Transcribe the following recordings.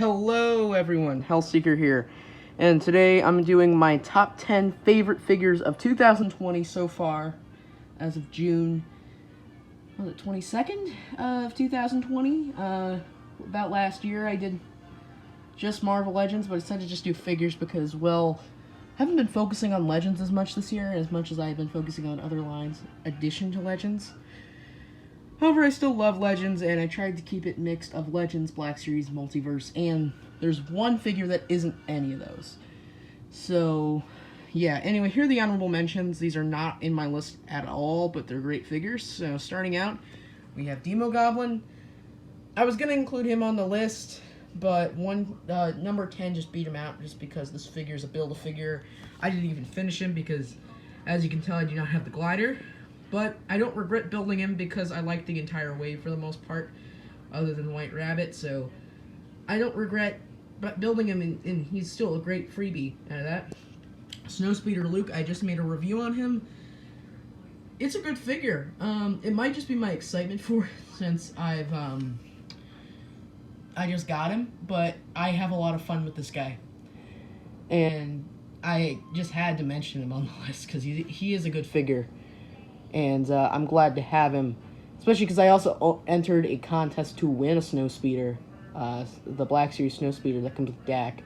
Hello everyone, Hellseeker here, and today I'm doing my top 10 favorite figures of 2020 so far, as of June, was it 22nd of 2020? About last year I did just Marvel Legends, but I decided to just do figures because, well, I haven't been focusing on Legends as much this year, as much as I've been focusing on other lines, addition to Legends. However, I still love Legends, and I tried to keep it mixed of Legends, Black Series, Multiverse, and there's one figure that isn't any of those. So, yeah, anyway, here are the honorable mentions. These are not in my list at all, but they're great figures. So, starting out, we have Demogoblin. I was going to include him on the list, but number 10 just beat him out just because this figure is a Build-A-Figure. I didn't even finish him because, as you can tell, I do not have the glider. But I don't regret building him because I like the entire wave for the most part, other than White Rabbit, so I don't regret building him, and he's still a great freebie out of that. Snowspeeder Luke, I just made a review on him. It's a good figure. It might just be my excitement for it since I just got him, but I have a lot of fun with this guy. And I just had to mention him on the list because he is a good figure. And I'm glad to have him, especially because I also entered a contest to win a Snowspeeder, the Black Series Snowspeeder that comes with Dak.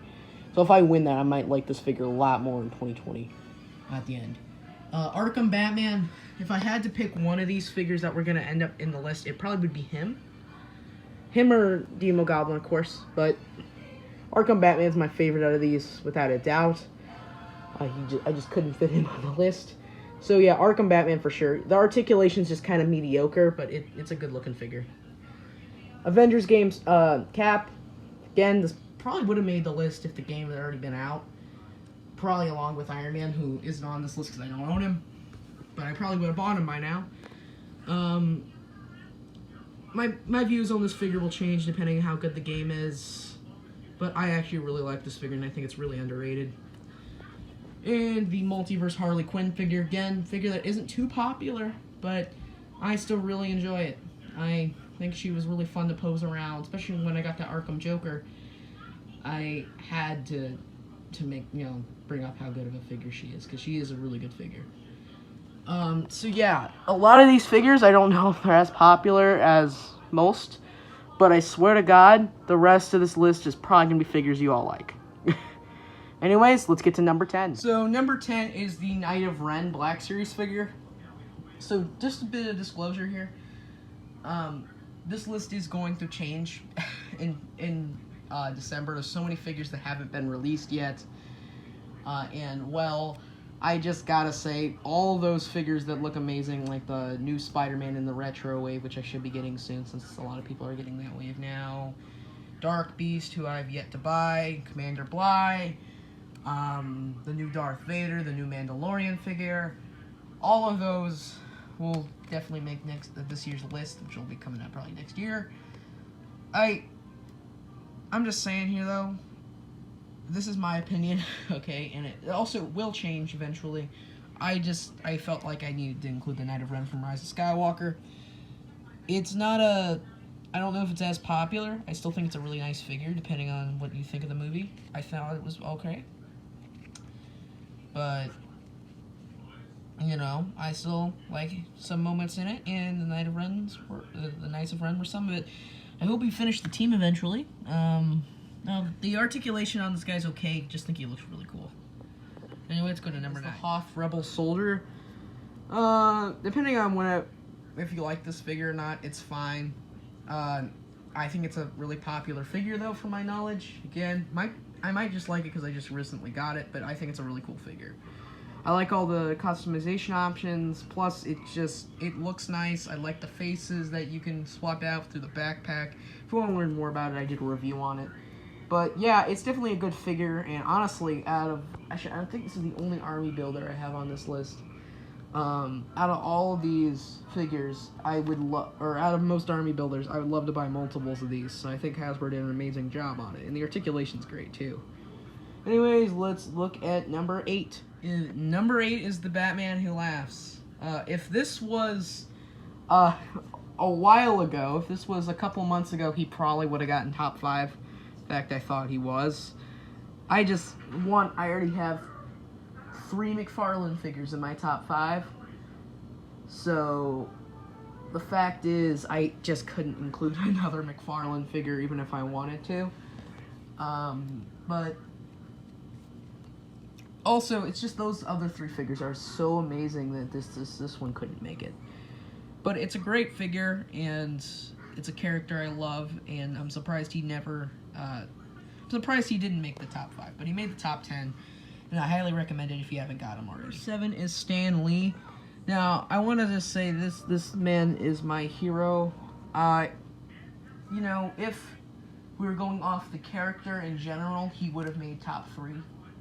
So if I win that, I might like this figure a lot more in 2020 at the end. Arkham Batman, if I had to pick one of these figures that were going to end up in the list, it probably would be him. Him or Demogoblin, of course, but Arkham Batman's my favorite out of these, without a doubt. I just couldn't fit him on the list. So yeah, Arkham Batman for sure. The articulation's just kind of mediocre, but it's a good-looking figure. Avengers games, Cap. Again, this probably would have made the list if the game had already been out. Probably along with Iron Man, who isn't on this list because I don't own him. But I probably would have bought him by now. My views on this figure will change depending on how good the game is. But I actually really like this figure, and I think it's really underrated. And the Multiverse Harley Quinn figure, again, figure that isn't too popular, but I still really enjoy it. I think she was really fun to pose around, especially when I got to Arkham Joker. I had to bring up how good of a figure she is, because she is a really good figure. So yeah, a lot of these figures, I don't know if they're as popular as most, but I swear to God, the rest of this list is probably going to be figures you all like. Anyways, let's get to number 10. So, number 10 is the Knight of Ren Black Series figure. So, just a bit of disclosure here. This list is going to change in December. There's so many figures that haven't been released yet. And, well, I just gotta say, all those figures that look amazing, like the new Spider-Man in the Retro Wave, which I should be getting soon since a lot of people are getting that wave now. Dark Beast, who I've yet to buy. Commander Bly. The new Darth Vader, the new Mandalorian figure. All of those will definitely make this year's list, which will be coming out probably next year. I'm just saying here, though, this is my opinion, okay, and it also will change eventually. I felt like I needed to include the Knight of Ren from Rise of Skywalker. It's not I don't know if it's as popular. I still think it's a really nice figure, depending on what you think of the movie. I thought it was okay. But, I still like some moments in it, and the Knights of Ren were some of it. I hope we finish the team eventually. The articulation on this guy's okay, just think he looks really cool. Anyway, let's go to number 9. The Hoth Rebel Soldier. Depending on if you like this figure or not, it's fine. I think it's a really popular figure, though, from my knowledge. Again, I might just like it because I just recently got it, but I think it's a really cool figure. I like all the customization options, plus it looks nice. I like the faces that you can swap out through the backpack. If you want to learn more about it, I did a review on it. But yeah, it's definitely a good figure, and honestly, I think this is the only army builder I have on this list. Out of all of these figures, out of most army builders, I would love to buy multiples of these. So I think Hasbro did an amazing job on it, and the articulation's great too. Anyways, let's look at number 8. Number 8 is the Batman Who Laughs. If this was a while ago, if this was a couple months ago, he probably would have gotten top 5. In fact, I thought he was. I already have 3 McFarlane figures in my top 5. So, the fact is, I just couldn't include another McFarlane figure even if I wanted to. But also, it's just those other 3 figures are so amazing that this one couldn't make it. But it's a great figure, and it's a character I love, and I'm surprised he never... I'm surprised he didn't make the top 5, but he made the top 10, and I highly recommend it if you haven't got him already. 7 is Stan Lee. Now, I want to just say this man is my hero. You know, if we were going off the character in general, he would have made top 3,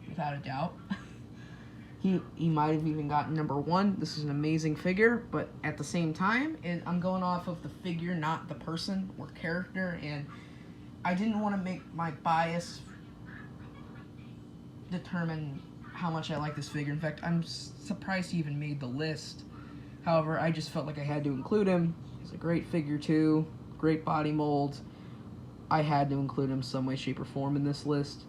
without a doubt. He might have even gotten number 1. This is an amazing figure, but at the same time, I'm going off of the figure, not the person or character, and I didn't want to make my bias determine how much I like this figure. In fact, I'm surprised he even made the list. However, I just felt like I had to include him. He's a great figure too, great body mold. I had to include him some way, shape, or form in this list.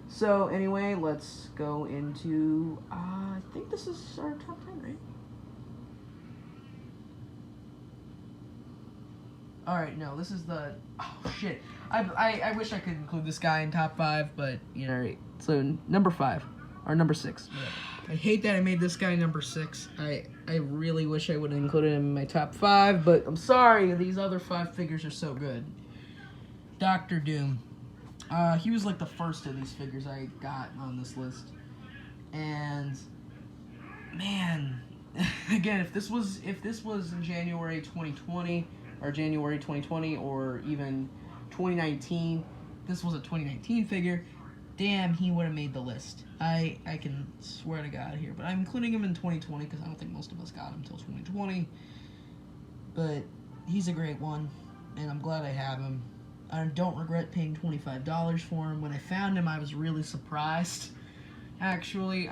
So anyway, let's go into, I think this is our top 10, right? Alright, no, this is the, oh shit. I wish I could include this guy in top 5, but, you know, so number 5, or number 6. I hate that I made this guy number 6. I really wish I would have included him in my top 5, but I'm sorry, these other 5 figures are so good. Dr. Doom. He was like the first of these figures I got on this list. And, man, again, if this was in January 2020, or January 2020, or even 2019, this was a 2019 figure, damn, he would have made the list. I can swear to God here, but I'm including him in 2020 because I don't think most of us got him until 2020. But he's a great one, and I'm glad I have him. I don't regret paying $25 for him. When I found him, I was really surprised. Actually,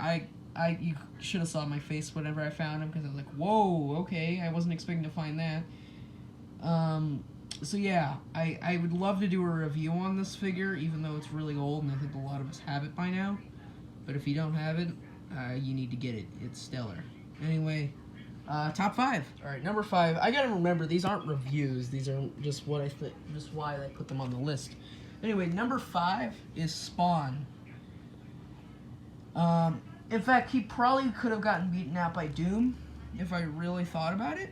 you should have saw my face whenever I found him, because I was like, whoa, okay, I wasn't expecting to find that. So yeah, I would love to do a review on this figure, even though it's really old, and I think a lot of us have it by now. But if you don't have it, you need to get it. It's stellar. Anyway, top 5. All right, number 5. I gotta remember, these aren't reviews. These are just what I think, just why I put them on the list. Anyway, number 5 is Spawn. In fact, he probably could have gotten beaten out by Doom if I really thought about it.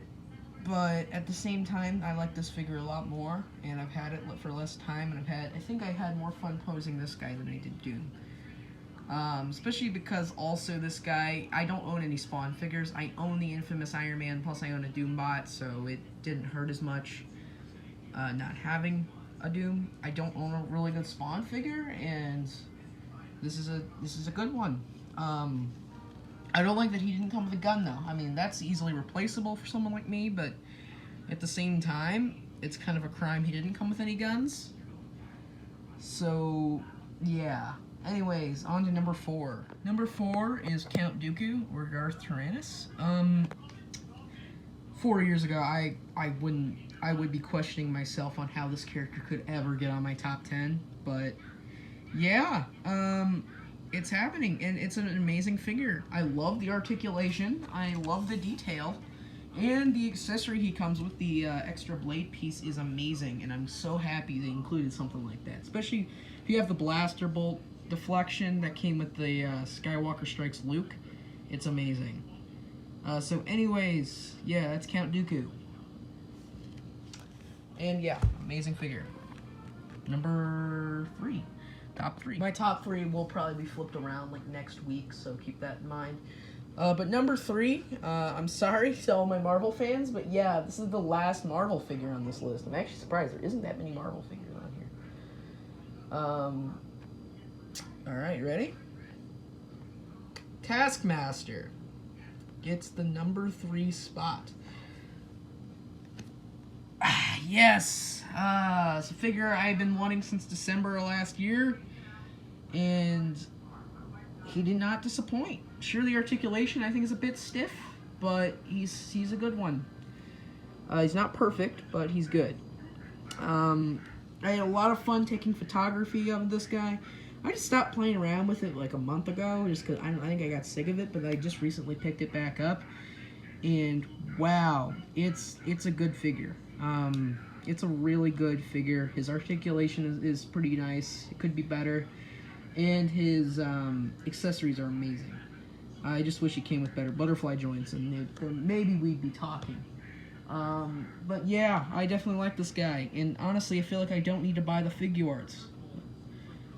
But at the same time, I like this figure a lot more, and I've had it for less time, and I think I had more fun posing this guy than I did Doom. Especially because also this guy, I don't own any Spawn figures. I own the infamous Iron Man, plus I own a Doom bot, so it didn't hurt as much not having a Doom. I don't own a really good Spawn figure, and this is a good one. I don't like that he didn't come with a gun, though. I mean, that's easily replaceable for someone like me, but at the same time, it's kind of a crime he didn't come with any guns. So, yeah. Anyways, on to number 4. Number 4 is Count Dooku, or Darth Tyrannus. 4 years ago, I would be questioning myself on how this character could ever get on my top 10, but yeah, it's happening, and it's an amazing figure. I love the articulation, I love the detail, and the accessory he comes with, the extra blade piece, is amazing, and I'm so happy they included something like that. Especially if you have the blaster bolt deflection that came with the Skywalker Strikes Luke. It's amazing. So anyways, yeah, that's Count Dooku. And yeah, amazing figure. Number 3. Top 3. My top 3 will probably be flipped around like next week, so keep that in mind. But number 3, I'm sorry to all my Marvel fans, but yeah, this is the last Marvel figure on this list. I'm actually surprised there isn't that many Marvel figures on here. Alright, ready? Taskmaster gets the number 3 spot. Yes! It's a figure I've been wanting since December of last year, and he did not disappoint. Sure, the articulation I think is a bit stiff, but he's a good one. He's not perfect, but he's good. I had a lot of fun taking photography of this guy. I just stopped playing around with it like a month ago, just because I think I got sick of it, but I just recently picked it back up. And wow, it's a good figure. It's a really good figure. His articulation is pretty nice. It could be better. And his accessories are amazing. I just wish he came with better butterfly joints, and then maybe we'd be talking. But yeah, I definitely like this guy. And honestly, I feel like I don't need to buy the Figuarts.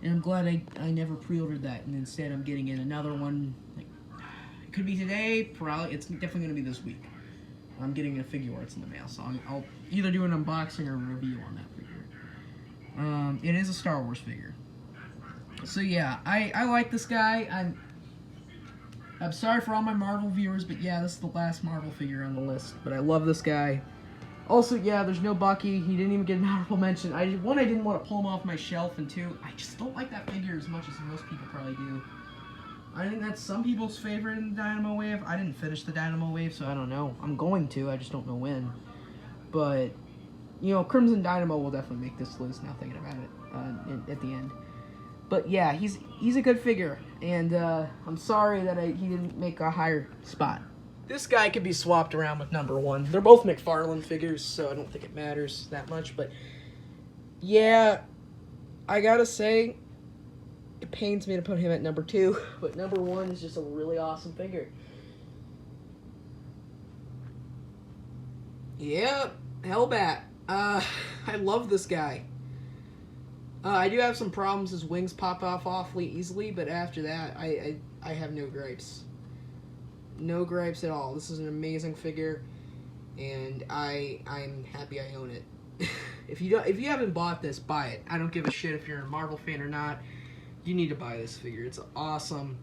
And I'm glad I never pre-ordered that, and instead I'm getting in another one. Like, it could be today, probably. It's definitely going to be this week. I'm getting a Figuarts in the mail, so I'll either do an unboxing or a review on that figure. It is a Star Wars figure. So yeah, I like this guy. I'm sorry for all my Marvel viewers, but yeah, this is the last Marvel figure on the list. But I love this guy. Also, yeah, there's no Bucky. He didn't even get an honorable mention. One, I didn't want to pull him off my shelf, and two, I just don't like that figure as much as most people probably do. I think that's some people's favorite in the Dynamo Wave. I didn't finish the Dynamo Wave, so I don't know. I'm going to, I just don't know when. But, you know, Crimson Dynamo will definitely make this list, now thinking about it at the end. But yeah, he's a good figure, and I'm sorry that he didn't make a higher spot. This guy could be swapped around with number 1. They're both McFarlane figures, so I don't think it matters that much. But yeah, I gotta say, it pains me to put him at number 2, but number 1 is just a really awesome figure. Yeah, Hellbat. I love this guy. I do have some problems. His wings pop off awfully easily, but after that, I have no gripes. No gripes at all. This is an amazing figure, and I'm happy I own it. If you haven't bought this, buy it. I don't give a shit if you're a Marvel fan or not. You need to buy this figure. It's awesome.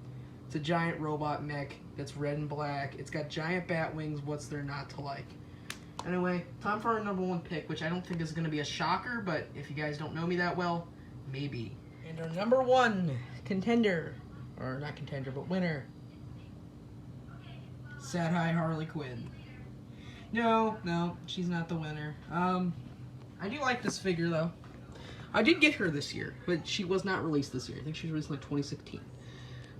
It's a giant robot mech that's red and black. It's got giant bat wings. What's there not to like? Anyway, time for our number 1 pick, which I don't think is going to be a shocker, but if you guys don't know me that well, maybe. And our number 1 contender, or not contender, but winner, Sad High Harley Quinn. No, she's not the winner. I do like this figure, though. I did get her this year, but she was not released this year. I think she was released in like 2016.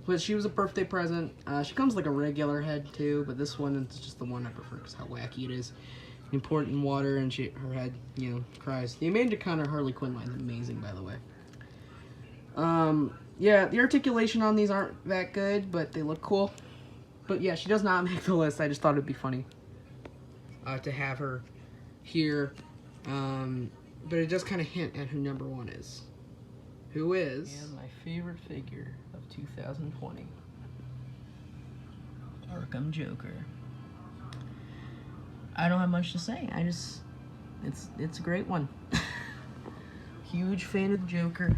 But she was a birthday present. She comes like a regular head, too, but this one is just the one I prefer because how wacky it is. You pour it in water, and her head, you know, cries. The Amanda Conner Harley Quinn line is amazing, by the way. Yeah, the articulation on these aren't that good, but they look cool. But yeah, she does not make the list. I just thought it'd be funny to have her here. But it does kind of hint at who number 1 is. Who is? And my favorite figure of 2020. Arkham Joker. I don't have much to say. It's a great one. Huge fan of the Joker.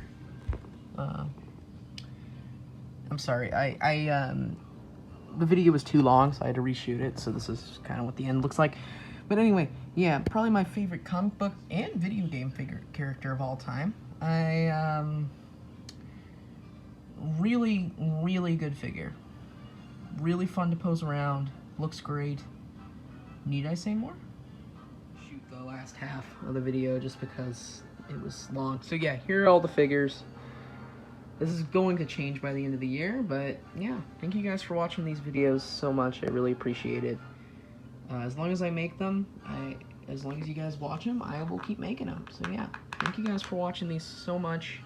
I'm sorry. The video was too long, so I had to reshoot it. So this is kind of what the end looks like. But anyway, yeah, probably my favorite comic book and video game character of all time. Really, really good figure. Really fun to pose around. Looks great. Need I say more? Shoot the last half of the video just because it was long. So yeah, here are all the figures. This is going to change by the end of the year, but yeah, thank you guys for watching these videos so much. I really appreciate it. As long as I make them, as long as you guys watch them, I will keep making them. So yeah, thank you guys for watching these so much.